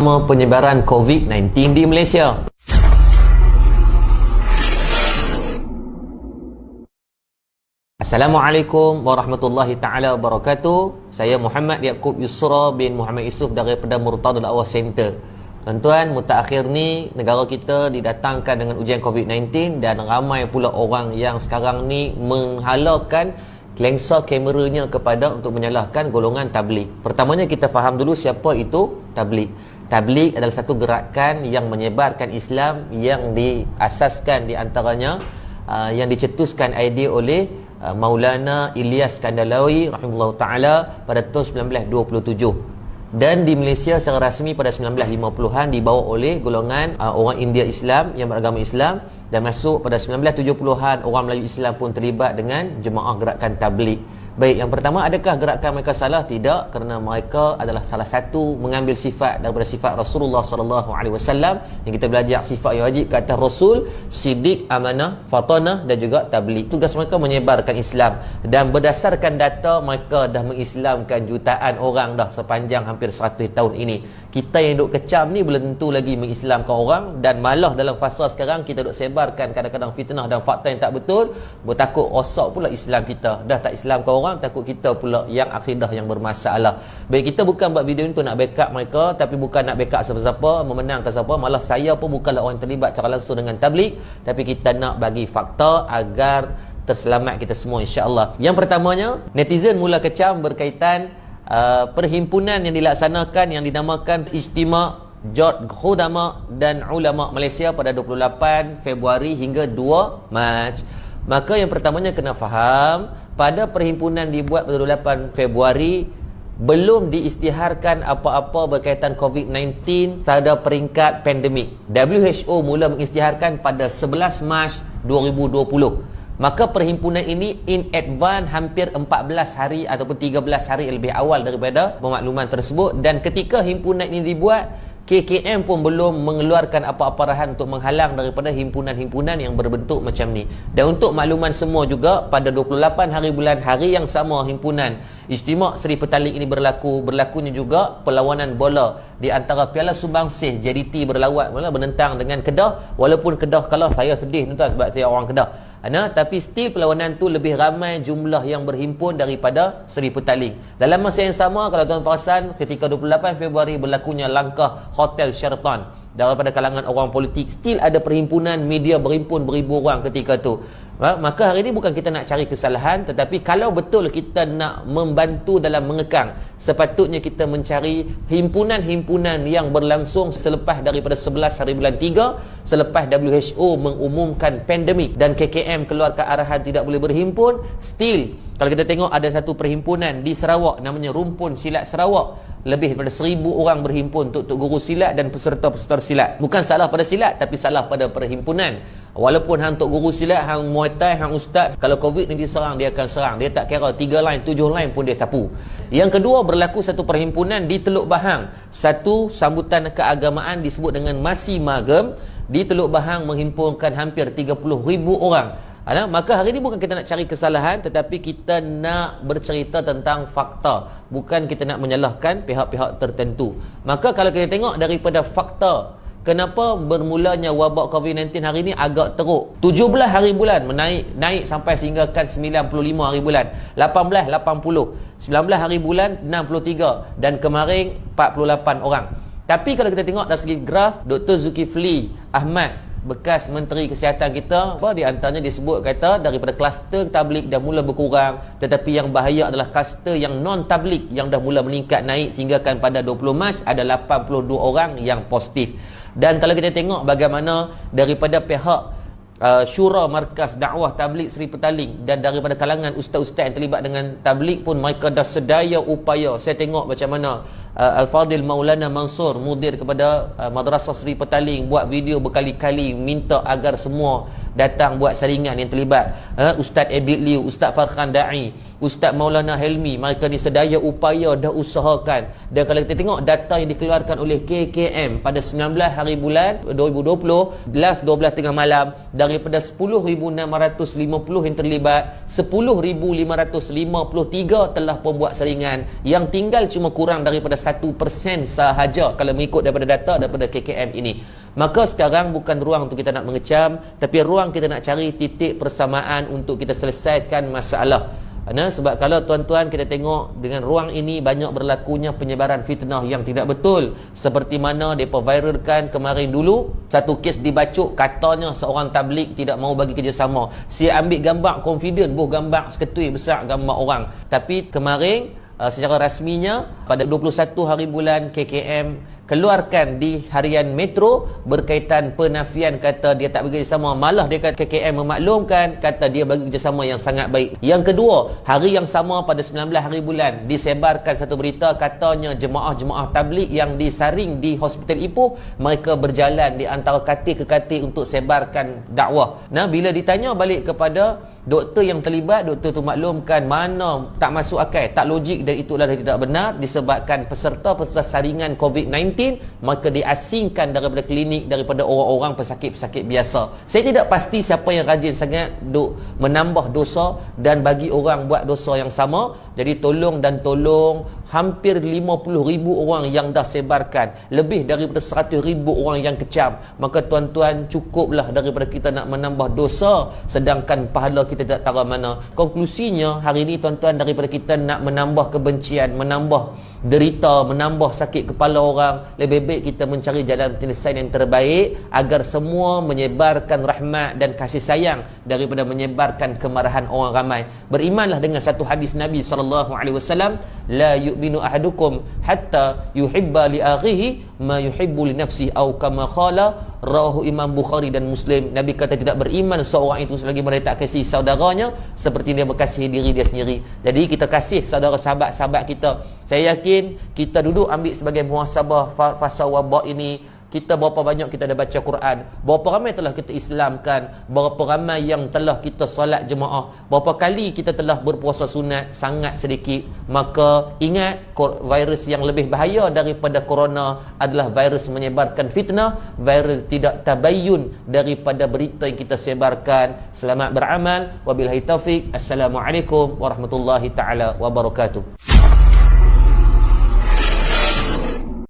Penyebaran COVID-19 di Malaysia. Assalamualaikum warahmatullahi taala wabarakatuh. Saya Muhammad Yaakob Yusra bin Muhammad Yusof daripada Murtadul Awal Center. Tuan-tuan, mutakhir ni negara kita didatangkan dengan ujian COVID-19 dan ramai pula orang yang sekarang ni menghalalkan lensa kameranya kepada untuk menyalahkan golongan tabligh. Pertamanya kita faham dulu siapa itu tabligh. Tabligh adalah satu gerakan yang menyebarkan Islam yang diasaskan di antaranya yang dicetuskan idea oleh Maulana Ilyas Kandalawi rahimahullah taala pada tahun 1927. Dan di Malaysia secara rasmi pada 1950-an dibawa oleh golongan orang India Islam yang beragama Islam, dan masuk pada 1970-an orang Melayu Islam pun terlibat dengan jemaah gerakan tabligh. Baik, yang pertama, adakah gerakan mereka salah? Tidak, kerana mereka adalah salah satu mengambil sifat daripada sifat Rasulullah SAW yang kita belajar sifat yang wajib ke atas Rasul: siddiq, amanah, fatanah dan juga tabligh. Tugas mereka menyebarkan Islam, dan berdasarkan data mereka dah mengislamkan jutaan orang dah sepanjang hampir 100 tahun ini. Kita yang duk kecam ni belum tentu lagi mengislamkan orang, dan malah dalam fasa sekarang kita duk sebarkan kadang-kadang fitnah dan fakta yang tak betul, bertakut rosak pula Islam kita. Dah tak islamkan orang, takut kita pula yang akidah yang bermasalah. Baik, kita bukan buat video ni untuk nak backup mereka, tapi bukan nak backup siapa-siapa, memenangkan siapa. Malah saya pun bukanlah orang yang terlibat secara langsung dengan tabligh, tapi kita nak bagi fakta agar terselamat kita semua, insya-Allah. Yang pertamanya, netizen mula kecam berkaitan perhimpunan yang dilaksanakan yang dinamakan Ijtima' Jot Khudama dan Ulama Malaysia pada 28 Februari hingga 2 Mac. Maka yang pertamanya kena faham, pada perhimpunan dibuat pada 28 Februari belum diisytiharkan apa-apa berkaitan COVID-19 pada peringkat pandemik. WHO mula mengisytiharkan pada 11 Mac 2020. Maka perhimpunan ini in advance hampir 14 hari ataupun 13 hari lebih awal daripada pemakluman tersebut. Dan ketika himpunan ini dibuat, KKM pun belum mengeluarkan apa-apa arahan untuk menghalang daripada himpunan-himpunan yang berbentuk macam ni. Dan untuk makluman semua juga, pada 28 hari bulan, hari yang sama himpunan Ijtima' Seri Petaling ini berlakunya juga perlawanan bola di antara Piala Sumbangsi JDT menentang dengan Kedah. Walaupun Kedah kalah, saya sedih tuan sebab saya orang Kedah. Tapi still perlawanan tu lebih ramai jumlah yang berhimpun daripada Seri Petaling. Dalam masa yang sama, kalau tuan perasan, ketika 28 Februari berlakunya langkah Hotel Sheraton daripada kalangan orang politik, still ada perhimpunan media berhimpun beribu orang ketika tu. Maka hari ini bukan kita nak cari kesalahan, tetapi kalau betul kita nak membantu dalam mengekang, sepatutnya kita mencari himpunan-himpunan yang berlangsung selepas daripada 11 hari bulan 3, selepas WHO mengumumkan pandemik dan KKM keluarkan arahan tidak boleh berhimpun. Still, kalau kita tengok ada satu perhimpunan di Sarawak namanya Rumpun Silat Sarawak, lebih daripada 1000 orang berhimpun untuk guru silat dan peserta-peserta silat. Bukan salah pada silat, tapi salah pada perhimpunan. Walaupun hang untuk guru silat, hang Muay Thai, hang ustaz, kalau COVID ni diserang, dia akan serang. Dia tak kira 3 line, 7 line pun dia sapu. Yang kedua, berlaku satu perhimpunan di Teluk Bahang. Satu sambutan keagamaan disebut dengan Masi Magem di Teluk Bahang menghimpunkan hampir 30,000 orang. Maka hari ini bukan kita nak cari kesalahan, tetapi kita nak bercerita tentang fakta, bukan kita nak menyalahkan pihak-pihak tertentu. Maka kalau kita tengok daripada fakta, kenapa bermulanya wabak COVID-19 hari ini agak teruk. 17 hari bulan naik sampai sehinggakan 95 hari bulan, 18 80, 19 hari bulan 63, dan kemarin 48 orang. Tapi kalau kita tengok dari segi graf, Dr. Zulkifli Ahmad, bekas Menteri Kesihatan kita, di antaranya disebut kata daripada kluster tabligh dah mula berkurang, tetapi yang bahaya adalah kluster yang non tabligh yang dah mula meningkat naik, sehinggakan pada 20 Mac ada 82 orang yang positif. Dan kalau kita tengok bagaimana daripada pihak Syura Markas Dakwah Tabligh Seri Petaling dan daripada kalangan ustaz-ustaz yang terlibat dengan tabligh pun, mereka dah sedaya upaya. Saya tengok macam mana Al-Fadhil Maulana Mansur, mudir kepada Madrasah Seri Petaling, buat video berkali-kali minta agar semua datang buat saringan yang terlibat. Ustaz Abid Liu, Ustaz Farhan Da'i, Ustaz Maulana Helmi, mereka ni sedaya upaya dah usahakan. Dan kalau kita tengok data yang dikeluarkan oleh KKM pada 19 hari bulan 2020, 12 tengah malam, daripada 10,650 yang terlibat, 10,553 telah pun buat saringan. Yang tinggal cuma kurang daripada 1% sahaja kalau mengikut daripada data daripada KKM ini. Maka sekarang bukan ruang untuk kita nak mengecam, tapi ruang kita nak cari titik persamaan untuk kita selesaikan masalah. Sebab kalau tuan-tuan kita tengok dengan ruang ini banyak berlakunya penyebaran fitnah yang tidak betul, seperti mana mereka viralkan kemarin dulu satu kes dibacuk, katanya seorang tabligh tidak mahu bagi kerjasama. Saya ambil gambar confident, gambar seketui besar gambar orang, tapi kemarin secara rasminya pada 21 hari bulan KKM keluarkan di harian Metro berkaitan penafian, kata dia tak bagi kerjasama. Malah dia kata KKM memaklumkan, kata dia bagi kerjasama yang sangat baik. Yang kedua, hari yang sama pada 19 hari bulan disebarkan satu berita, katanya jemaah-jemaah tabligh yang disaring di Hospital Ipoh, mereka berjalan di antara katil ke katil untuk sebarkan dakwah. Bila ditanya balik kepada doktor yang terlibat, doktor tu maklumkan mana tak masuk akal, tak logik, dan itulah tidak benar disebabkan peserta-peserta saringan COVID-19 maka diasingkan daripada klinik, daripada orang-orang pesakit-pesakit biasa. Saya tidak pasti siapa yang rajin sangat menambah dosa dan bagi orang buat dosa yang sama. Jadi tolong hampir 50,000 orang yang dah sebarkan, lebih daripada 100,000 orang yang kecam. Maka tuan-tuan, cukuplah daripada kita nak menambah dosa sedangkan pahala kita tak tahu mana. Konklusinya hari ini tuan-tuan, daripada kita nak menambah kebencian, menambah derita, menambah sakit kepala orang, lebih baik kita mencari jalan penyelesaian yang terbaik agar semua menyebarkan rahmat dan kasih sayang daripada menyebarkan kemarahan orang ramai. Berimanlah dengan satu hadis Nabi SAW, la yu'minu ahadukum hatta yuhibba li akhihi ma yuhibbu li nafsihi atau kama qala, rawahu Imam Bukhari dan Muslim. Nabi kata tidak beriman seorang itu selagi mereka tak kasih saudaranya seperti dia mengasihi diri dia sendiri. Jadi kita kasih saudara sahabat-sahabat kita. Saya yakin kita duduk ambil sebagai muhasabah fasa wabak ini, kita berapa banyak kita dah baca Quran, berapa ramai telah kita Islamkan, berapa ramai yang telah kita solat jemaah, berapa kali kita telah berpuasa sunat, sangat sedikit. Maka ingat, virus yang lebih bahaya daripada corona adalah virus menyebarkan fitnah, virus tidak tabayyun daripada berita yang kita sebarkan. Selamat beramal, wabillahi taufik. Assalamualaikum warahmatullahi taala wabarakatuh.